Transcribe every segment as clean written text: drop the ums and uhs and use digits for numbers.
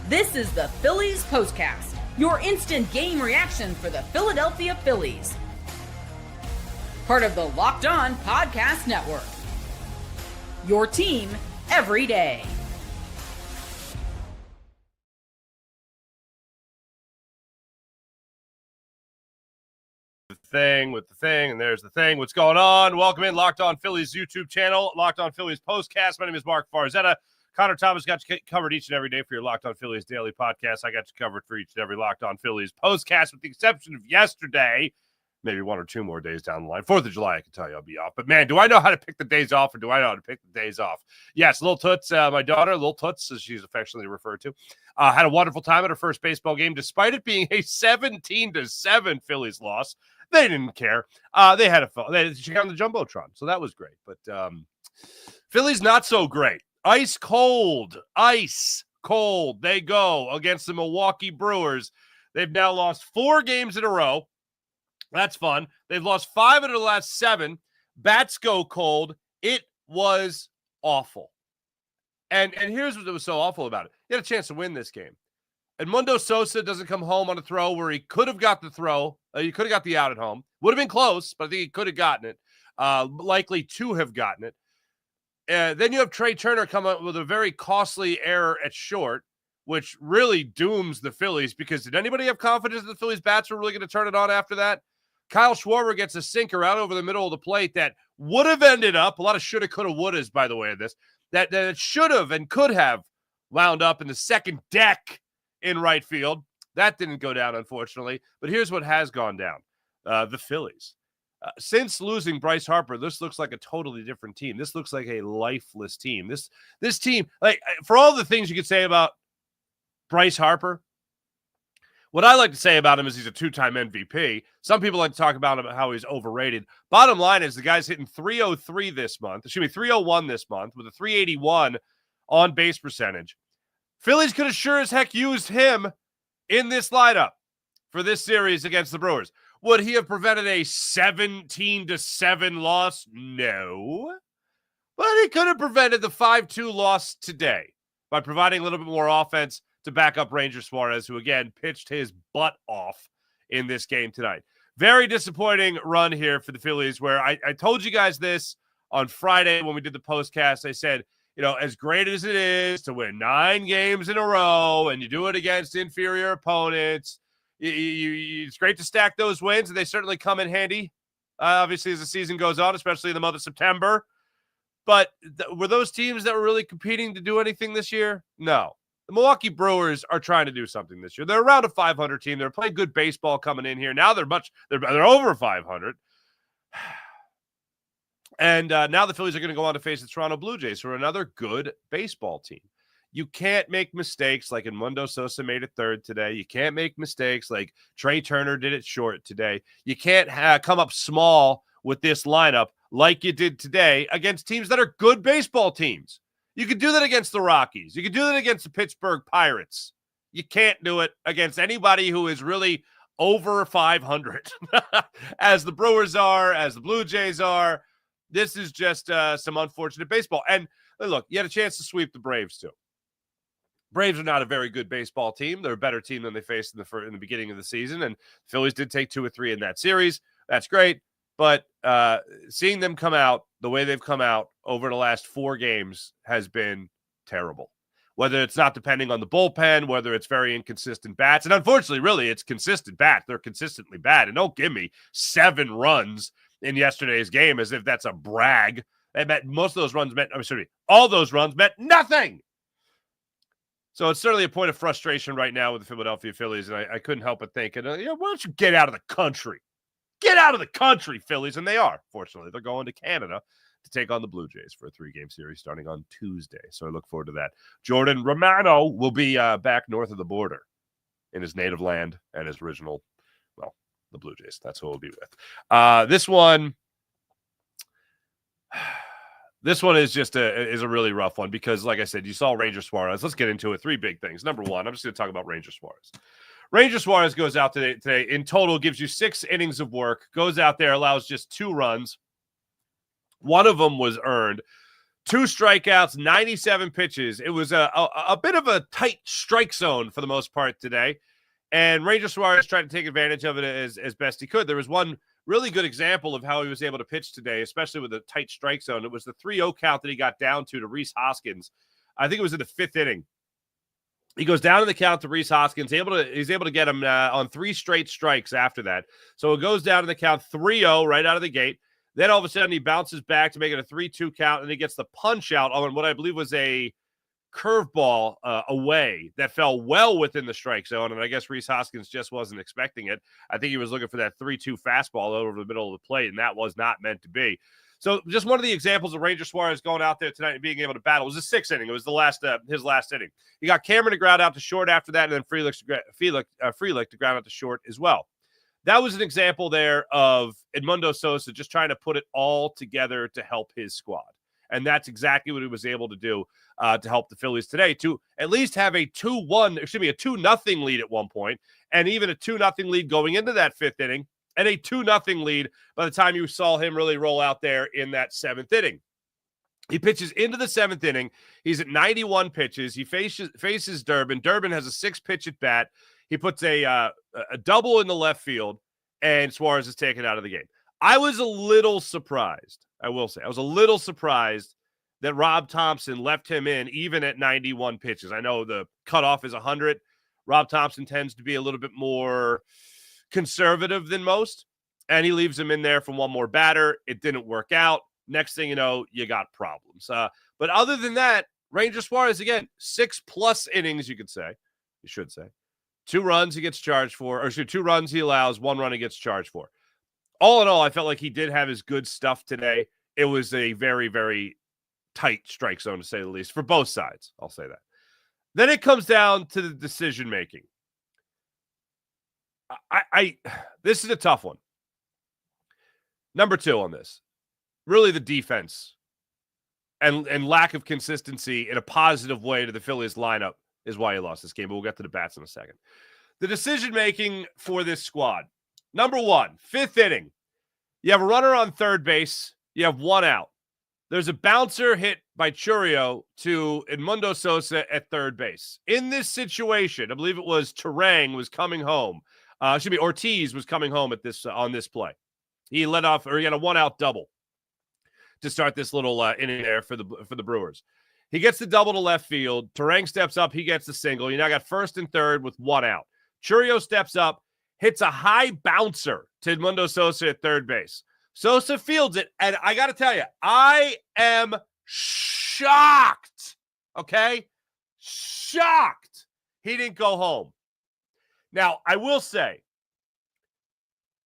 This is the Phillies Postcast, your instant game reaction for the Philadelphia Phillies. Part of the Locked On Podcast Network. Your team every day. With the thing, and there's the thing. What's going on? Welcome in, Locked On Phillies YouTube channel, Locked On Phillies Postcast. My name is Mark Farzetta. Connor Thomas got you covered each and every day for your Locked On Phillies daily podcast. I got you covered for each and every Locked On Phillies postcast, with the exception of yesterday. Maybe one or two more days down the line. 4th of July, I can tell you I'll be off. But, man, do I know how to pick the days off, or do I know how to pick the days off? Yes, Lil Toots, my daughter, Lil Toots, as she's affectionately referred to, had a wonderful time at her first baseball game, despite it being a 17-7 Phillies loss. They didn't care. They had a fun. She got on the Jumbotron, so that was great. But Phillies not so great. Ice cold. They go against the Milwaukee Brewers. They've now lost 4 games in a row. That's fun. They've lost 5 out of the last 7. Bats go cold. It was awful. And here's what was so awful about it. You had a chance to win this game. Edmundo Sosa doesn't come home on a throw where he could have got the throw. He could have got the out at home. Would have been close, but I think he could have gotten it. Likely to have gotten it. Then you have Trea come up with a very costly error at short, which really dooms the Phillies, because did anybody have confidence that the Phillies bats were really going to turn it on after that? Kyle Schwarber gets a sinker out over the middle of the plate that would have ended up, a lot of shoulda, coulda, wouldas, by the way, of this, that it should have and could have wound up in the second deck in right field. That didn't go down, unfortunately. But here's what has gone down. The Phillies. Since losing Bryce Harper, this looks like a totally different team. This looks like a lifeless team. This team, like, for all the things you could say about Bryce Harper, what I like to say about him is he's a 2-time MVP. Some people like to talk about him, how he's overrated. Bottom line is the guy's hitting 303 this month. Excuse me, 301 this month with a 381 on base percentage. Phillies could have sure as heck used him in this lineup for this series against the Brewers. Would he have prevented a 17-7 loss? No. But he could have prevented the 5-2 loss today by providing a little bit more offense to back up Ranger Suarez, who, again, pitched his butt off in this game tonight. Very disappointing run here for the Phillies, where I told you guys this on Friday when we did the postcast. I said, you know, as great as it is to win 9 games in a row and you do it against inferior opponents, it's great to stack those wins, and they certainly come in handy, obviously, as the season goes on, especially in the month of September. But were those teams that were really competing to do anything this year? No. The Milwaukee Brewers are trying to do something this year. They're around a 500 team. They're playing good baseball coming in here. Now they're over 500. And now the Phillies are going to go on to face the Toronto Blue Jays, who are another good baseball team. You can't make mistakes like Edmundo Sosa made it third today. You can't make mistakes like Trea did it short today. You can't come up small with this lineup like you did today against teams that are good baseball teams. You could do that against the Rockies. You could do that against the Pittsburgh Pirates. You can't do it against anybody who is really over 500, as the Brewers are, as the Blue Jays are. This is just some unfortunate baseball. And look, you had a chance to sweep the Braves, too. Braves are not a very good baseball team. They're a better team than they faced in the beginning of the season, and Phillies did take 2 or 3 in that series. That's great, but seeing them come out the way they've come out over the last 4 games has been terrible. Whether it's not depending on the bullpen, whether it's very inconsistent bats, and unfortunately, really, it's consistent bats. They're consistently bad, and don't give me 7 runs in yesterday's game as if that's a brag. All those runs meant nothing. So it's certainly a point of frustration right now with the Philadelphia Phillies, and I couldn't help but think, why don't you get out of the country? Get out of the country, Phillies. And they are, fortunately. They're going to Canada to take on the Blue Jays for a 3-game series starting on Tuesday. So I look forward to that. Jordan Romano will be back north of the border in his native land and his original, well, the Blue Jays. That's who we'll be with. This one is just a really rough one because, like I said, you saw Ranger Suarez. Let's get into it. 3 big things. Number 1, I'm just going to talk about Ranger Suarez. Ranger Suarez goes out today. In total, gives you 6 innings of work. Goes out there, allows just 2 runs. One of them was earned. 2 strikeouts, 97 pitches. It was a bit of a tight strike zone for the most part today. And Ranger Suarez tried to take advantage of it as best he could. There was one really good example of how he was able to pitch today, especially with a tight strike zone. It was the 3-0 count that he got down to Rhys Hoskins. I think it was in the 5th inning. He goes down in the count to Rhys Hoskins. He's able to get him on 3 straight strikes after that. So it goes down in the count 3-0 right out of the gate. Then all of a sudden he bounces back to make it a 3-2 count, and he gets the punch out on what I believe was a curveball away that fell well within the strike zone, and I guess Rhys Hoskins just wasn't expecting it. I think he was looking for that 3-2 fastball over the middle of the plate, and that was not meant to be. So just one of the examples of Ranger Suarez going out there tonight and being able to battle. It was the 6th inning. It was his last inning. He got Cameron to ground out to short after that, and then Frelick to ground out to short as well. That was an example there of Edmundo Sosa just trying to put it all together to help his squad. And that's exactly what he was able to do to help the Phillies today, to at least have a 2-0 lead at one point, and even a 2-0 lead going into that 5th inning, and a 2-0 lead by the time you saw him really roll out there in that 7th inning. He pitches into the 7th inning. He's at 91 pitches. He faces Durbin. Durbin has a 6-pitch at bat. He puts a double in the left field, and Suarez is taken out of the game. I was a little surprised. I will say I was a little surprised that Rob Thompson left him in even at 91 pitches. I know the cutoff is 100. Rob Thompson tends to be a little bit more conservative than most, and he leaves him in there from one more batter. It didn't work out. Next thing you know, you got problems. But other than that, Ranger Suarez, again, 6+ innings, you should say. 2 runs he gets charged for, or 2 runs he allows, 1 run he gets charged for. All in all, I felt like he did have his good stuff today. It was a very, very tight strike zone, to say the least, for both sides. I'll say that. Then it comes down to the decision-making. This is a tough one. Number 2 on this. Really the defense and lack of consistency in a positive way to the Phillies lineup is why he lost this game, but we'll get to the bats in a second. The decision-making for this squad. Number 1, 5th inning. You have a runner on third base. You have 1 out. There's a bouncer hit by Trea to Edmundo Sosa at third base. In this situation, I believe it was Trea was coming home. Ortiz was coming home at this on this play. He had a 1-out double to start this little inning there for the Brewers. He gets the double to left field. Trea steps up. He gets the single. You now got first and third with 1 out. Trea steps up, hits a high bouncer to Edmundo Sosa at third base. Sosa fields it, and I got to tell you, I am shocked, okay? Shocked he didn't go home. Now, I will say,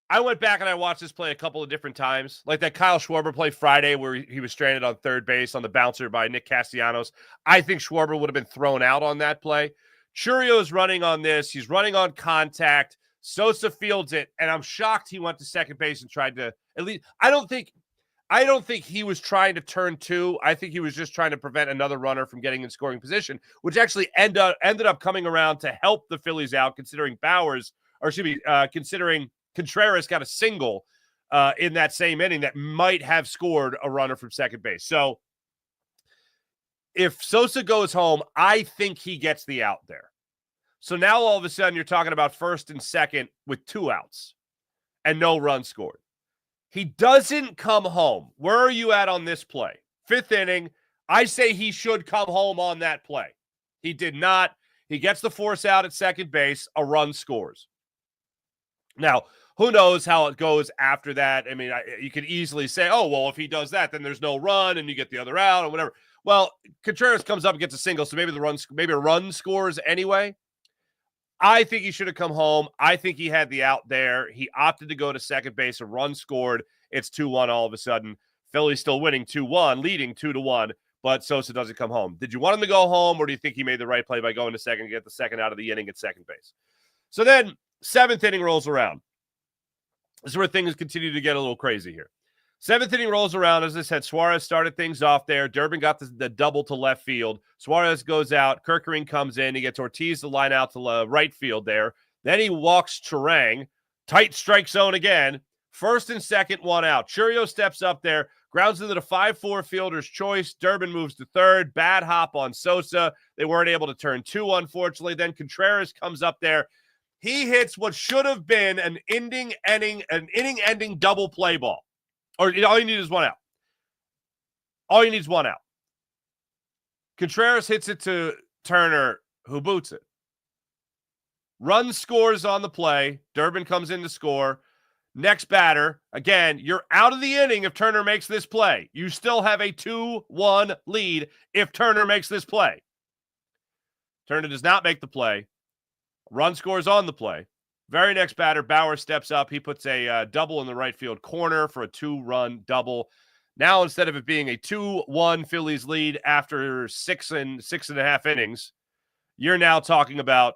I went back and I watched this play a couple of different times, like that Kyle Schwarber play Friday where he was stranded on third base on the bouncer by Nick Castellanos. I think Schwarber would have been thrown out on that play. Churio's running on this. He's running on contact. Sosa fields it, and I'm shocked he went to second base and tried to at least. I don't think he was trying to turn 2. I think he was just trying to prevent another runner from getting in scoring position, which actually ended up coming around to help the Phillies out, considering considering Contreras got a single in that same inning that might have scored a runner from second base. So if Sosa goes home, I think he gets the out there. So now all of a sudden you're talking about first and second with 2 outs and no run scored. He doesn't come home. Where are you at on this play? 5th inning. I say he should come home on that play. He did not. He gets the force out at second base. A run scores. Now, who knows how it goes after that? I mean, you could easily say, oh, well, if he does that, then there's no run and you get the other out or whatever. Well, Contreras comes up and gets a single, so maybe a run scores anyway. I think he should have come home. I think he had the out there. He opted to go to second base. A run scored. It's 2-1 all of a sudden. Philly's still winning 2-1, leading 2-1, but Sosa doesn't come home. Did you want him to go home, or do you think he made the right play by going to second and get the second out of the inning at second base? So then 7th inning rolls around. This is where things continue to get a little crazy here. 7th inning rolls around. As I said, Suarez started things off there. Durbin got the double to left field. Suarez goes out. Kerkering comes in. He gets Ortiz to line out to right field there. Then he walks Trea. Tight strike zone again. First and second, 1 out. Churio steps up there. Grounds into the 5-4 fielder's choice. Durbin moves to third. Bad hop on Sosa. They weren't able to turn two, unfortunately. Then Contreras comes up there. He hits what should have been an inning-ending double play ball. Or all you need is one out. All you need is one out. Contreras hits it to Turner, who boots it. Run scores on the play. Durbin comes in to score. Next batter, again, you're out of the inning if Turner makes this play. You still have a 2-1 lead if Turner makes this play. Turner does not make the play. Run scores on the play. Very next batter, Bauer steps up. He puts a double in the right field corner for a 2-run double. Now, instead of it being a 2-1 Phillies lead after 6.5 innings, you're now talking about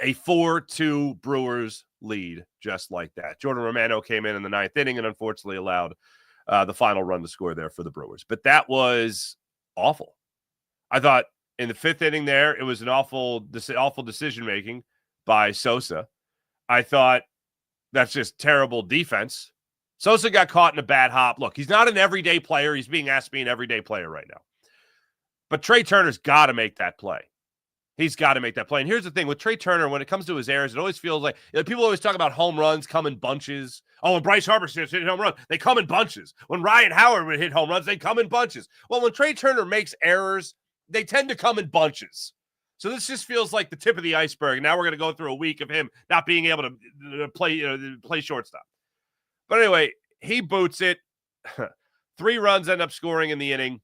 a 4-2 Brewers lead, just like that. Jordan Romano came in the ninth inning and unfortunately allowed the final run to score there for the Brewers. But that was awful. I thought in the fifth inning there, it was an awful decision-making by Sosa. I thought that's just terrible defense. Sosa got caught in a bad hop. Look, he's not an everyday player. He's being asked to be an everyday player right now. But Trea Turner's got to make that play. He's got to make that play. And here's the thing. With Trea Turner, when it comes to his errors, it always feels like people always talk about home runs come in bunches. Oh, when Bryce Harper hit home run, they come in bunches. When Ryan Howard would hit home runs, they come in bunches. Well, when Trea Turner makes errors, they tend to come in bunches. So this just feels like the tip of the iceberg. Now we're going to go through a week of him not being able to play shortstop. But anyway, he boots it. 3 runs end up scoring in the inning,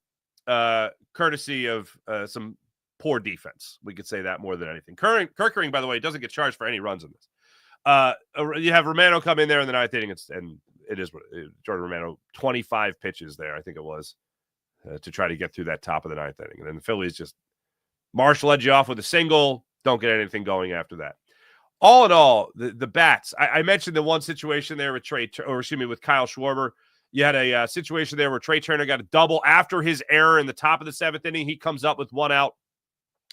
courtesy of some poor defense. We could say that more than anything. Kerkering, by the way, doesn't get charged for any runs in this. You have Romano come in there in the ninth inning, and it is Jordan Romano, 25 pitches there, I think it was, to try to get through that top of the ninth inning. And then the Phillies just Marsh led you off with a single. Don't get anything going after that. All in all, the bats. I mentioned the one situation there with with Kyle Schwarber. You had a situation there where Trea Turner got a double after his error in the top of the seventh inning. He comes up with 1 out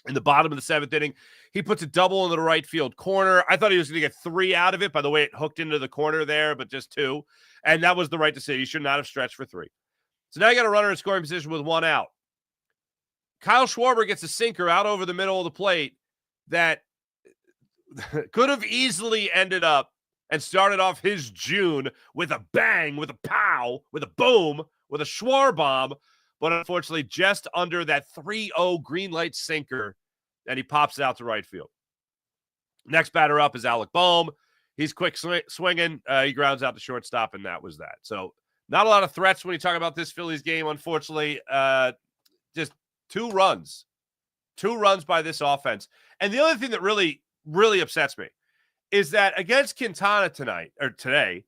in the bottom of the seventh inning. He puts a double into the right field corner. I thought he was going to get 3 out of it by the way it hooked into the corner there, but just 2. And that was the right decision. He should not have stretched for 3. So now you got a runner in scoring position with 1 out. Kyle Schwarber gets a sinker out over the middle of the plate that could have easily ended up and started off his June with a bang, with a pow, with a boom, with a Schwarber bomb, but unfortunately just under that 3-0 green light sinker, and he pops it out to right field. Next batter up is Alec Boehm. He's quick swinging. He grounds out to shortstop, and that was that. So not a lot of threats when you talk about this Phillies game, unfortunately. Just 2 runs. 2 runs by this offense. And the other thing that really, really upsets me is that against Quintana today,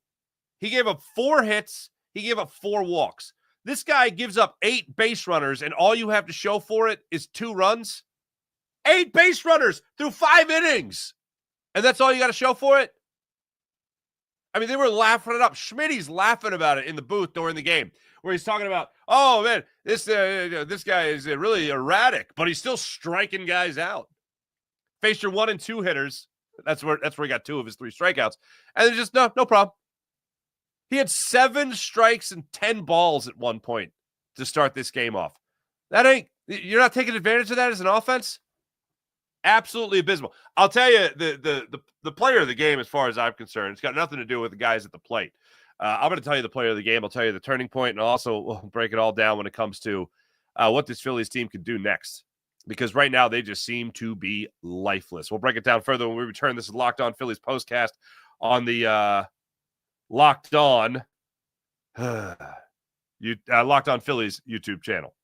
he gave up 4 hits. He gave up 4 walks. This guy gives up 8 base runners, and all you have to show for it is 2 runs. 8 base runners through 5 innings. And that's all you got to show for it? I mean, they were laughing it up. Schmitty's laughing about it in the booth during the game, where he's talking about, oh, man, this guy is really erratic, but he's still striking guys out. Faced your 1 and 2 hitters. That's where he got 2 of his 3 strikeouts. And they're just, no problem. He had 7 strikes and 10 balls at one point to start this game off. You're not taking advantage of that as an offense? Absolutely abysmal. I'll tell you, the player of the game, as far as I'm concerned, it's got nothing to do with the guys at the plate. I'm going to tell you the player of the game. I'll tell you the turning point, and also we'll break it all down when it comes to what this Phillies team could do next. Because right now they just seem to be lifeless. We'll break it down further when we return. This is Locked On Phillies postcast on the Locked On Locked On Phillies YouTube channel.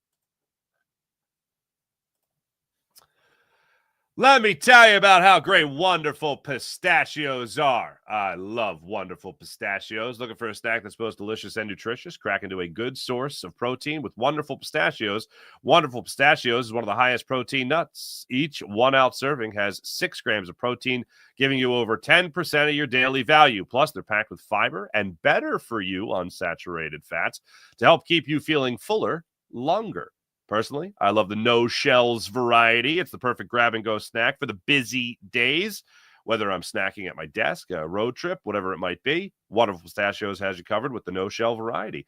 Let me tell you about how great wonderful pistachios are. I love wonderful pistachios. Looking for a snack that's both delicious and nutritious? Crack into a good source of protein with wonderful pistachios. Wonderful pistachios is one of the highest protein nuts. Each 1 ounce serving has 6 grams of protein, giving you over 10% of your daily value. Plus, they're packed with fiber and better for you unsaturated fats to help keep you feeling fuller longer. Personally, I love the no shells variety. It's the perfect grab-and-go snack for the busy days. whether I'm snacking at my desk, a road trip, whatever it might be. Wonderful Pistachios has you covered with the no-shell variety.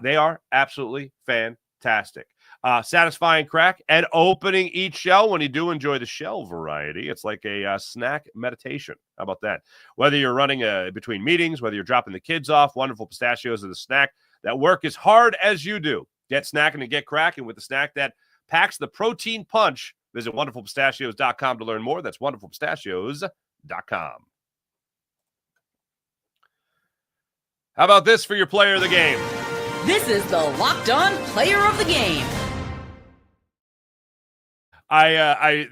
They are absolutely fantastic. Satisfying crack and opening each shell when you do enjoy the shell variety. It's like a snack meditation. How about that? Whether you're running between meetings, whether you're dropping the kids off, wonderful Pistachios are the snack that work as hard as you do. Get snacking and get cracking with the snack that packs the protein punch. Visit wonderfulpistachios.com to learn more. That's wonderfulpistachios.com. How about this for your player of the game? This is the Locked On Player of the Game.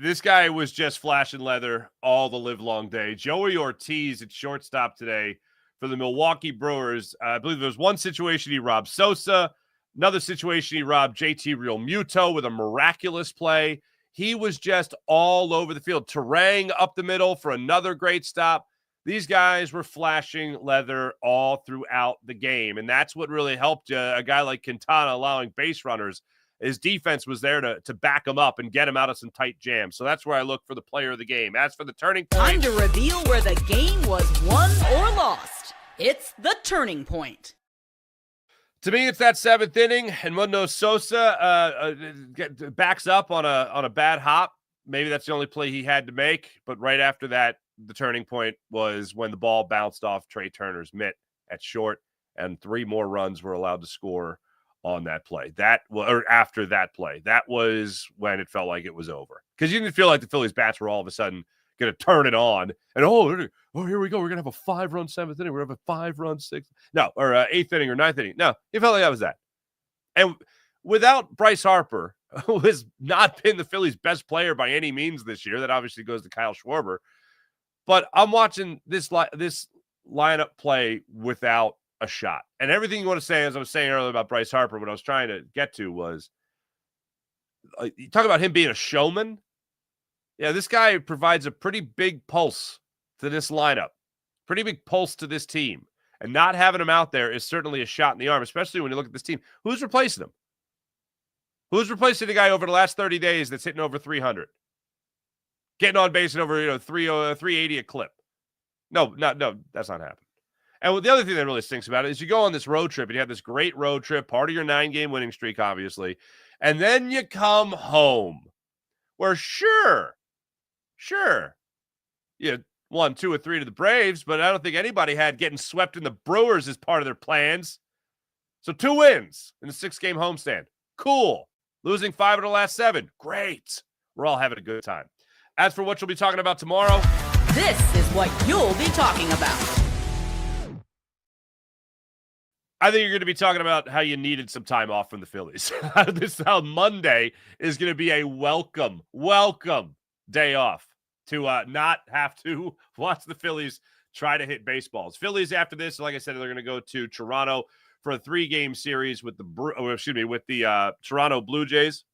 This guy was just flashing leather all the live long day. Joey Ortiz at shortstop today for the Milwaukee Brewers. I believe there was one situation he robbed Sosa, another situation he robbed JT Realmuto with a miraculous play. He was just all over the field. Trea up the middle for another great stop. These guys were flashing leather all throughout the game, and that's what really helped a guy like Quintana allowing base runners. His defense was there to back him up and get him out of some tight jams. So that's where I look for the player of the game. As for the turning point, time to reveal where the game was won or lost. It's the turning point. To me, it's that seventh inning, and Edmundo Sosa backs up on a bad hop. Maybe that's the only play he had to make. But right after that, the turning point was when the ball bounced off Trea Turner's mitt at short, and 3 more runs were allowed to score on that play. After that play, that was when it felt like it was over, because you didn't feel like the Phillies bats were all of a sudden going to turn it on and here we go, we're going to have a 5-run 7th inning, we're going to have a 5-run 6th, no, or 8th inning or 9th inning. No, it felt like that was that. And without Bryce Harper, who has not been the Phillies' best player by any means this year, that obviously goes to Kyle Schwarber, but I'm watching this lineup play without a shot. And everything you want to say, as I was saying earlier about Bryce Harper, what I was trying to get to was, you talk about him being a showman. Yeah, this guy provides a pretty big pulse to this lineup, pretty big pulse to this team. And not having him out there is certainly a shot in the arm, especially when you look at this team. Who's replacing him? Who's replacing the guy over the last 30 days that's hitting over 300? Getting on base at over 380 a clip. No, that's not happening. And the other thing that really stinks about it is you go on this road trip and you have this great road trip, part of your 9-game winning streak, obviously, and then you come home where sure, you won 2 or 3 to the Braves, but I don't think anybody had getting swept in the Brewers as part of their plans. So 2 wins in the 6-game homestand. Cool. Losing 5 of the last 7. Great. We're all having a good time. As for what you'll be talking about tomorrow, this is what you'll be talking about. I think you're going to be talking about how you needed some time off from the Phillies. How Monday is going to be a welcome day off to not have to watch the Phillies try to hit baseballs. Phillies after this, like I said, they're going to go to Toronto for a 3-game series with the Toronto Blue Jays.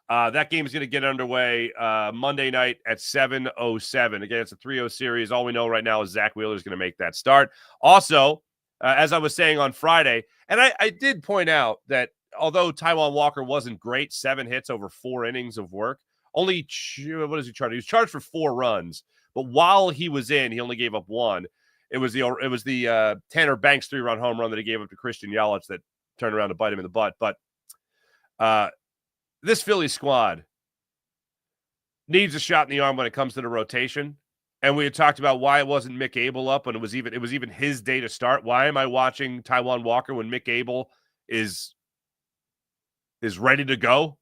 That game is going to get underway Monday night at 7:07. Again, it's a 3-0 series. All we know right now is Zach Wheeler is going to make that start. Also, as I was saying on Friday, and I did point out that although Taijuan Walker wasn't great, 7 hits over 4 innings of work, what is he charged? He was charged for 4 runs, but while he was in, he only gave up 1. It was the Tanner Banks 3-run home run that he gave up to Christian Yelich that turned around to bite him in the butt. But this Philly squad needs a shot in the arm when it comes to the rotation. And we had talked about why it wasn't Mick Abel up when it was even his day to start. Why am I watching Taijuan Walker when Mick Abel is ready to go?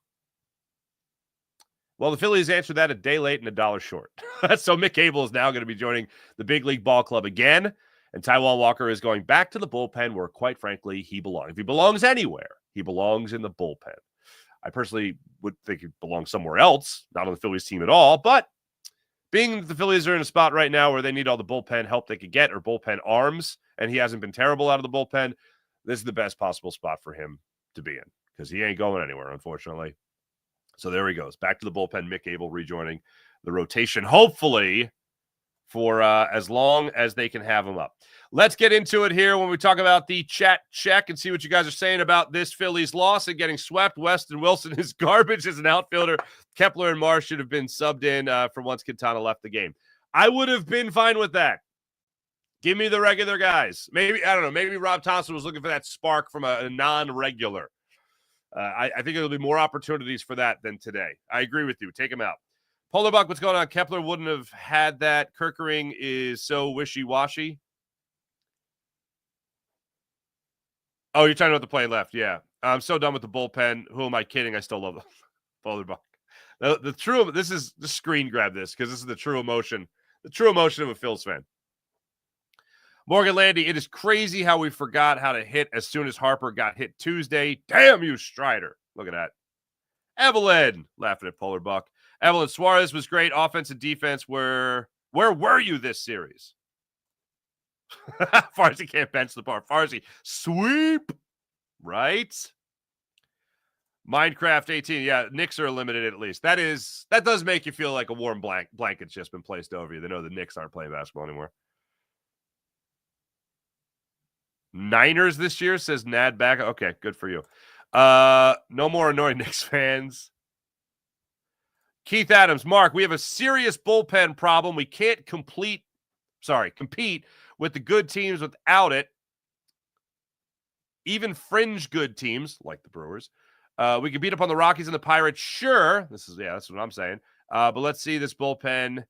Well, the Phillies answered that a day late and $1 short. So Mick Abel is now going to be joining the big league ball club again, and Taijuan Walker is going back to the bullpen where, quite frankly, he belongs. If he belongs anywhere, he belongs in the bullpen. I personally would think he belongs somewhere else, not on the Phillies team at all, but being that the Phillies are in a spot right now where they need all the bullpen help they could get, or bullpen arms, and he hasn't been terrible out of the bullpen, this is the best possible spot for him to be in, because he ain't going anywhere, unfortunately. So there he goes. Back to the bullpen. Mick Abel rejoining the rotation, hopefully for as long as they can have him up. Let's get into it here when we talk about the chat check and see what you guys are saying about this Phillies loss and getting swept. Weston Wilson is garbage as an outfielder. Kepler and Marsh should have been subbed in for once Quintana left the game. I would have been fine with that. Give me the regular guys. Maybe, I don't know, maybe Rob Thompson was looking for that spark from a non-regular. I think there'll be more opportunities for that than today. I agree with you. Take him out. Polar Buck, what's going on? Kepler wouldn't have had that. Kirkering is so wishy-washy. Oh, you're talking about the play left. Yeah. I'm so done with the bullpen. Who am I kidding? I still love them. Polar Buck. The true, this is the screen grab this because this is the true emotion of a Phils fan. Morgan Landy, it is crazy how we forgot how to hit as soon as Harper got hit Tuesday. Damn you, Strider. Look at that. Evelyn, laughing at Polar Buck. Evelyn, Suarez was great. Offense and defense were... Where were you this series? Farsi can't bench the bar. Farsi, sweep. Right? Minecraft 18. Yeah, Knicks are limited at least. That does make you feel like a warm blanket's just been placed over you. They know the Knicks aren't playing basketball anymore. Niners this year, says Nad back. Okay, good for you. No more annoying Knicks fans. Keith Adams, Mark, we have a serious bullpen problem. We can't compete with the good teams without it. Even fringe good teams like the Brewers. We can beat up on the Rockies and the Pirates. Sure. That's what I'm saying. But let's see this bullpen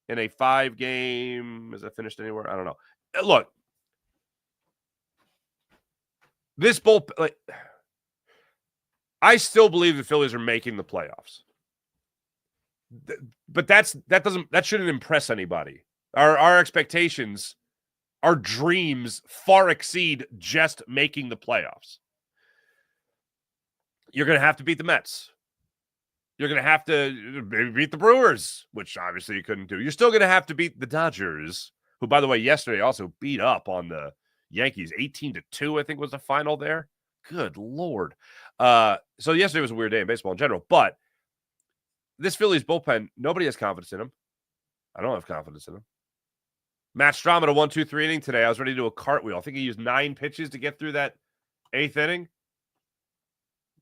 in a 5-game. Is that finished anywhere? I don't know. Look, this bullpen, I still believe the Phillies are making the playoffs. But that shouldn't impress anybody. Our expectations, our dreams far exceed just making the playoffs. You're going to have to beat the Mets. You're going to have to maybe beat the Brewers, which obviously you couldn't do. You're still going to have to beat the Dodgers, who, by the way, yesterday also beat up on the Yankees. 18-2, I think, was the final there. Good Lord. So yesterday was a weird day in baseball in general, but this Phillies bullpen, nobody has confidence in him. I don't have confidence in him. Matt Strom at a 1-2-3 inning today. I was ready to do a cartwheel. I think he used 9 pitches to get through that 8th inning.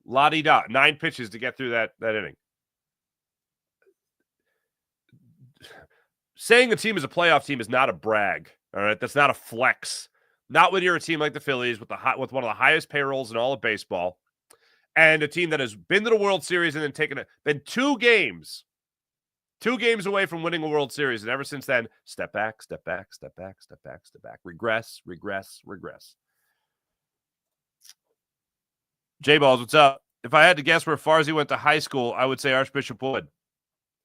La-di-da. 9 pitches to get through that inning. Saying a team is a playoff team is not a brag. All right, that's not a flex. Not when you're a team like the Phillies with one of the highest payrolls in all of baseball, and a team that has been to the World Series and then been 2 games away from winning a World Series, and ever since then, step back, step back, step back, step back, step back, regress. J-Balls, what's up? If I had to guess where Farsi went to high school, I would say Archbishop Wood.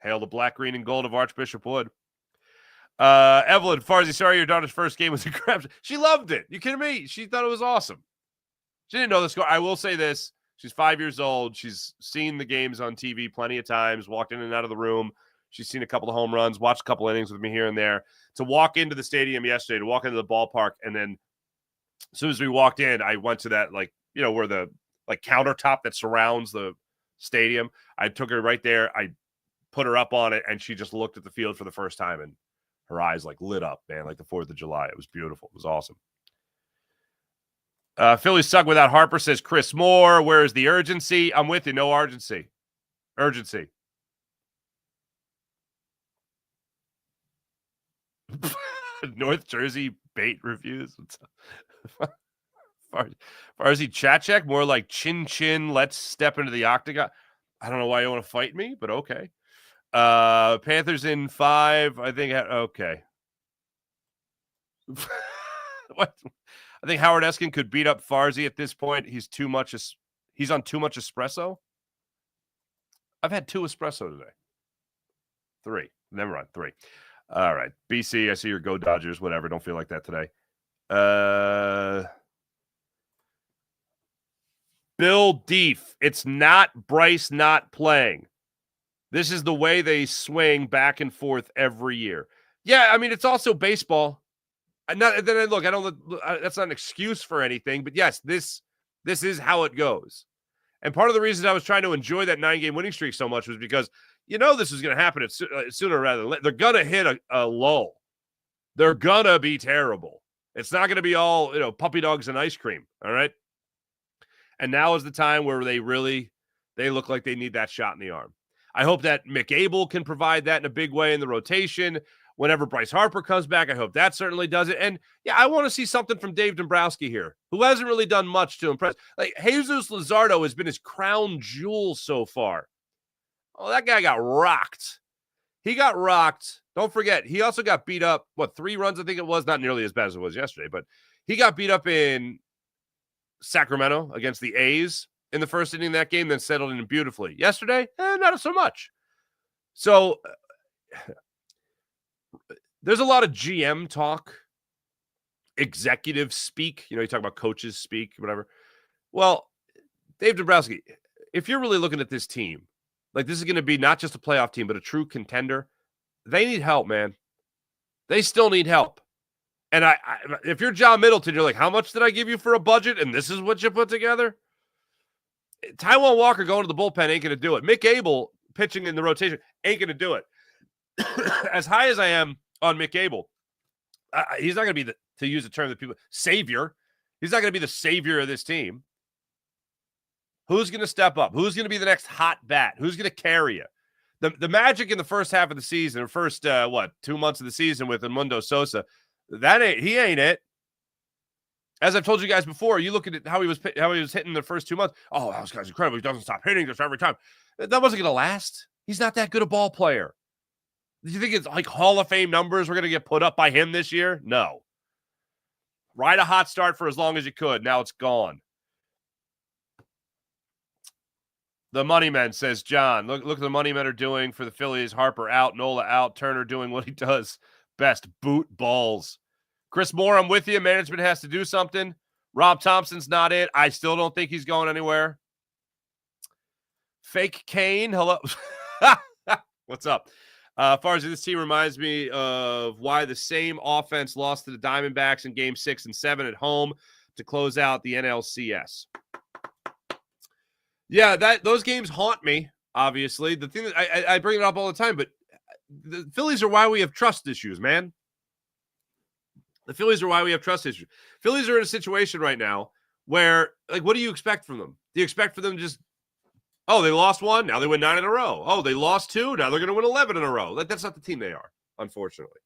Hail the black, green, and gold of Archbishop Wood. Evelyn, Farsi, sorry your daughter's first game was a crap. She loved it. You kidding me? She thought it was awesome. She didn't know the score. I will say this. She's 5 years old. She's seen the games on TV plenty of times, walked in and out of the room. She's seen a couple of home runs, watched a couple innings with me here and there. To walk into the stadium yesterday, to walk into the ballpark, and then as soon as we walked in, I went to that, where the countertop that surrounds the stadium. I took her right there. I put her up on it, and she just looked at the field for the first time, and her eyes lit up, man, like the 4th of July. It was beautiful. It was awesome. Phillies suck without Harper, says Chris Moore. Where is the urgency? I'm with you. No urgency. Urgency. North Jersey bait reviews. Farsi chat check, more like chin chin. Let's step into the octagon. I don't know why you want to fight me, but okay. Panthers in 5. I think. Okay. What? I think Howard Eskin could beat up Farsi at this point. He's on too much espresso. I've had 2 espresso today. 3. Never mind. 3. All right. BC, I see your Go Dodgers. Whatever. Don't feel like that today. Bill Deef. It's not Bryce not playing. This is the way they swing back and forth every year. Yeah, I mean, it's also baseball. That's not an excuse for anything, but yes, this is how it goes. And part of the reason I was trying to enjoy that 9-game winning streak so much was because this is going to happen sooner rather than later. They're going to hit a lull. They're going to be terrible. It's not going to be all, puppy dogs and ice cream, all right? And now is the time where they look like they need that shot in the arm. I hope that Mick Abel can provide that in a big way in the rotation. Whenever Bryce Harper comes back, I hope that certainly does it. And yeah, I want to see something from Dave Dombrowski here, who hasn't really done much to impress. Like Jesus Luzardo has been his crown jewel so far. Oh, that guy got rocked. He got rocked. Don't forget, he also got beat up, 3 runs I think it was? Not nearly as bad as it was yesterday, but he got beat up in Sacramento against the A's in the first inning of that game, then settled in beautifully. Yesterday, not so much. So there's a lot of GM talk, executive speak. You talk about coaches speak, whatever. Well, Dave Dombrowski, if you're really looking at this team, like this is going to be not just a playoff team, but a true contender, they need help, man. They still need help. And if you're John Middleton, you're like, how much did I give you for a budget? And this is what you put together? Taijuan Walker going to the bullpen ain't going to do it. Mick Abel pitching in the rotation ain't going to do it. As high as I am on Mick Abel, he's not going to be to use a term that people, savior. He's not going to be the savior of this team. Who's going to step up? Who's going to be the next hot bat? Who's going to carry you? The magic in the first half of the season, or first 2 months of the season with Edmundo Sosa, he ain't it. As I've told you guys before, you look at how he was hitting the first 2 months. Oh, that guy's incredible. He doesn't stop hitting this every time. That wasn't going to last. He's not that good a ball player. Do you think it's like Hall of Fame numbers were going to get put up by him this year? No. Ride a hot start for as long as you could. Now it's gone. The Money Men, says John. Look what the Money Men are doing for the Phillies. Harper out, Nola out, Turner doing what he does best, boot balls. Chris Moore, I'm with you. Management has to do something. Rob Thompson's not it. I still don't think he's going anywhere. Fake Kane, hello. What's up? Farzi, this team reminds me of why the same offense lost to the Diamondbacks in Game 6 and 7 at home to close out the NLCS. Yeah, those games haunt me, obviously. The thing that I bring it up all the time, but the Phillies are why we have trust issues, man. The Phillies are why we have trust issues. Phillies are in a situation right now where, like, what do you expect from them? Do you expect for them to just, oh, they lost 1, now they win 9 in a row. Oh, they lost 2, now they're going to win 11 in a row. That's not the team they are, unfortunately.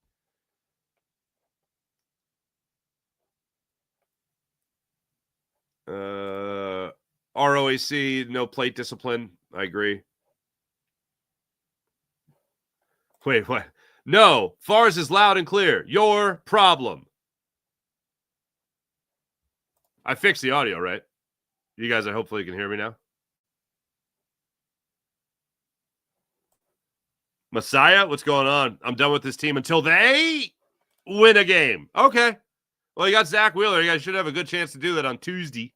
ROAC, no plate discipline. I agree. Wait, what? No, Fars is loud and clear. Your problem. I fixed the audio, right? You guys, I hopefully can hear me now. Messiah, what's going on? I'm done with this team until they win a game. Okay. Well, you got Zach Wheeler. You guys should have a good chance to do that on Tuesday.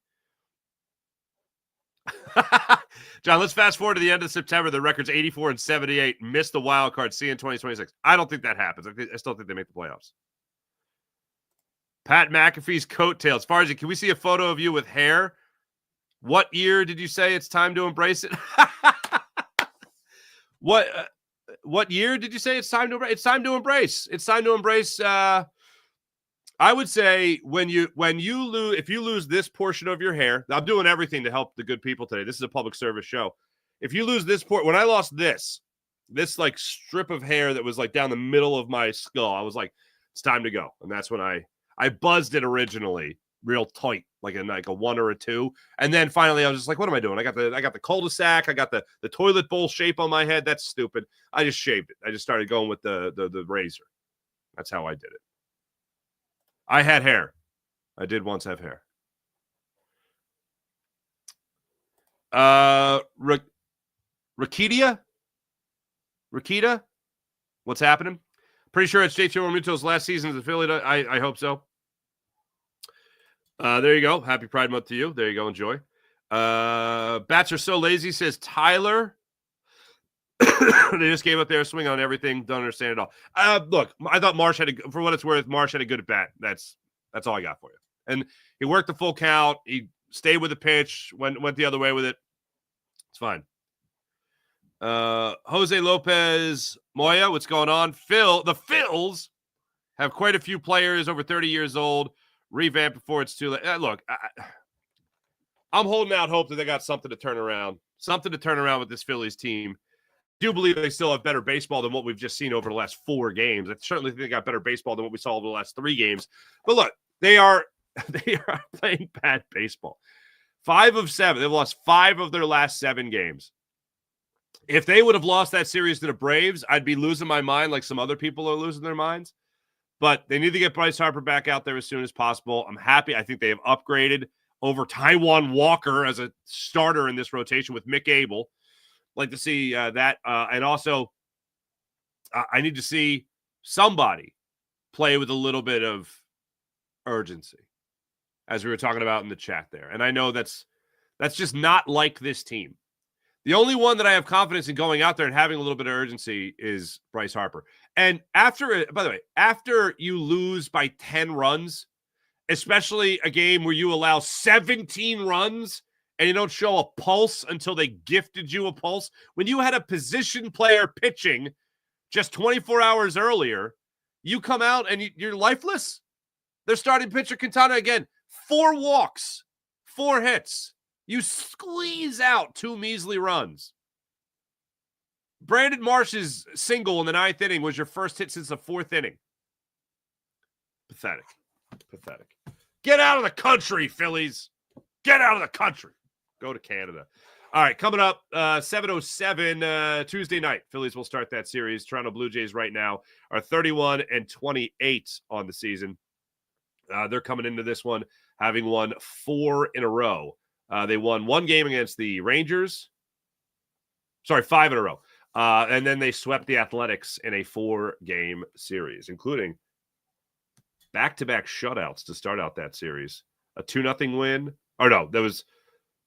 John, let's fast forward to the end of September. The record's 84 and 78. Missed the wild card. See you in 2026. I don't think that happens. I still think they make the playoffs. Pat McAfee's coattails. Farzi, can we see a photo of you with hair? What year did you say it's time to embrace it? What year did you say it's time to embrace? It's time to embrace. It's time to embrace. I would say when you lose, if you lose this portion of your hair, I'm doing everything to help the good people today. This is a public service show. If you lose this when I lost this like strip of hair that was like down the middle of my skull, I was like, it's time to go. And that's when I buzzed it originally real tight, like a 1 or a 2. And then finally I was just like, what am I doing? I got the cul-de-sac. I got the toilet bowl shape on my head. That's stupid. I just shaved it. I just started going with the razor. That's how I did it. I had hair. I did once have hair. Rakita? What's happening? Pretty sure it's JT Realmuto's last season as a Philly. I hope so. There you go. Happy Pride Month to you. There you go. Enjoy. Bats are so lazy, says Tyler. They just gave up their swing on everything. Don't understand it all. Look, I thought Marsh for what it's worth, Marsh had a good at bat. That's all I got for you. And he worked the full count. He stayed with the pitch, went the other way with it. It's fine. Jose Lopez Moya, what's going on? The Phils have quite a few players over 30 years old. Revamp before it's too late. Look, I'm holding out hope that they got something to turn around. Something to turn around with this Phillies team. do believe they still have better baseball than what we've just seen over the last 4 games. I certainly think they got better baseball than what we saw over the last 3 games. But look, they are playing bad baseball. 5 of 7. They've lost 5 of their last 7 games. If they would have lost that series to the Braves, I'd be losing my mind like some other people are losing their minds. But they need to get Bryce Harper back out there as soon as possible. I'm happy. I think they have upgraded over Taijuan Walker as a starter in this rotation with Mick Abel. Like to see that. And also, I need to see somebody play with a little bit of urgency, as we were talking about in the chat there. And I know that's just not like this team. The only one that I have confidence in going out there and having a little bit of urgency is Bryce Harper. And after, by the way, after you lose by 10 runs, especially a game where you allow 17 runs and you don't show a pulse until they gifted you a pulse, when you had a position player pitching just 24 hours earlier, you come out and you're lifeless. They're starting pitcher Quintana again. 4 walks, 4 hits. You squeeze out 2 measly runs. Brandon Marsh's single in the 9th inning was your first hit since the 4th inning. Pathetic. Pathetic. Get out of the country, Phillies. Get out of the country. Go to Canada. All right, coming up, 7:07 Tuesday night. Phillies will start that series. Toronto Blue Jays right now are 31-28 on the season. They're coming into this one having won 4 in a row. They won 1 game against the Rangers. Sorry, 5 in a row. And then they swept the Athletics in a 4-game series, including back-to-back shutouts to start out that series. A 2-0 win. Or no, there was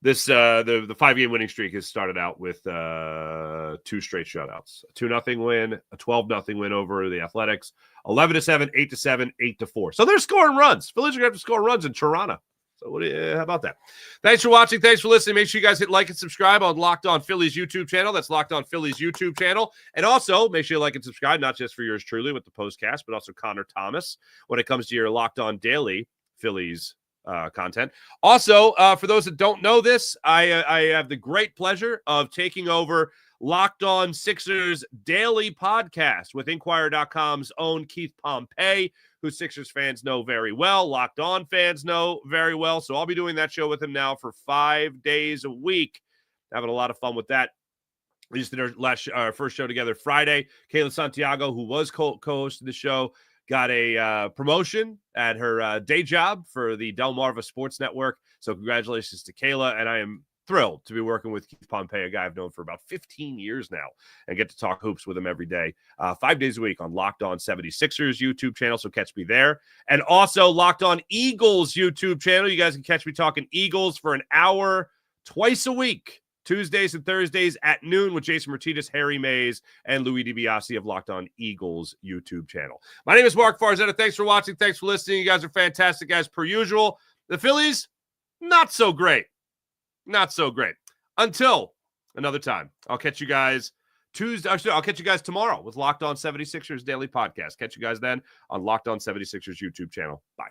this the 5-game winning streak has started out with 2 straight shutouts. A 2-0 win, a 12-0 win over the Athletics, 11-7, 8-7, 8-4. So they're scoring runs. Phillies are going to have to score runs in Toronto. So how about that? Thanks for watching. Thanks for listening. Make sure you guys hit like and subscribe on Locked On Phillies YouTube channel. That's Locked On Phillies YouTube channel. And also make sure you like and subscribe, not just for yours truly with the postcast, but also Connor Thomas when it comes to your Locked On Daily Phillies content. Also, for those that don't know this, I have the great pleasure of taking over Locked On Sixers Daily Podcast with Inquirer.com's own Keith Pompey, who Sixers fans know very well, Locked On fans know very well. So I'll be doing that show with him now for 5 days a week. Having a lot of fun with that. We just did our first show together Friday. Kayla Santiago, who was co-hosting the show, got a promotion at her day job for the Delmarva Sports Network. So congratulations to Kayla, and I am thrilled to be working with Keith Pompey, a guy I've known for about 15 years now, and get to talk hoops with him every day, 5 days a week on Locked On 76ers YouTube channel, so catch me there. And also Locked On Eagles YouTube channel. You guys can catch me talking Eagles for an hour twice a week, Tuesdays and Thursdays at noon with Jason Martinez, Harry Mays, and Louis DiBiase of Locked On Eagles YouTube channel. My name is Mark Farzetta. Thanks for watching. Thanks for listening. You guys are fantastic, as per usual. The Phillies, not so great. Not so great. Until another time. I'll catch you guys Tuesday. Actually, I'll catch you guys tomorrow with Locked On 76ers Daily Podcast. Catch you guys then on Locked On 76ers YouTube channel. Bye.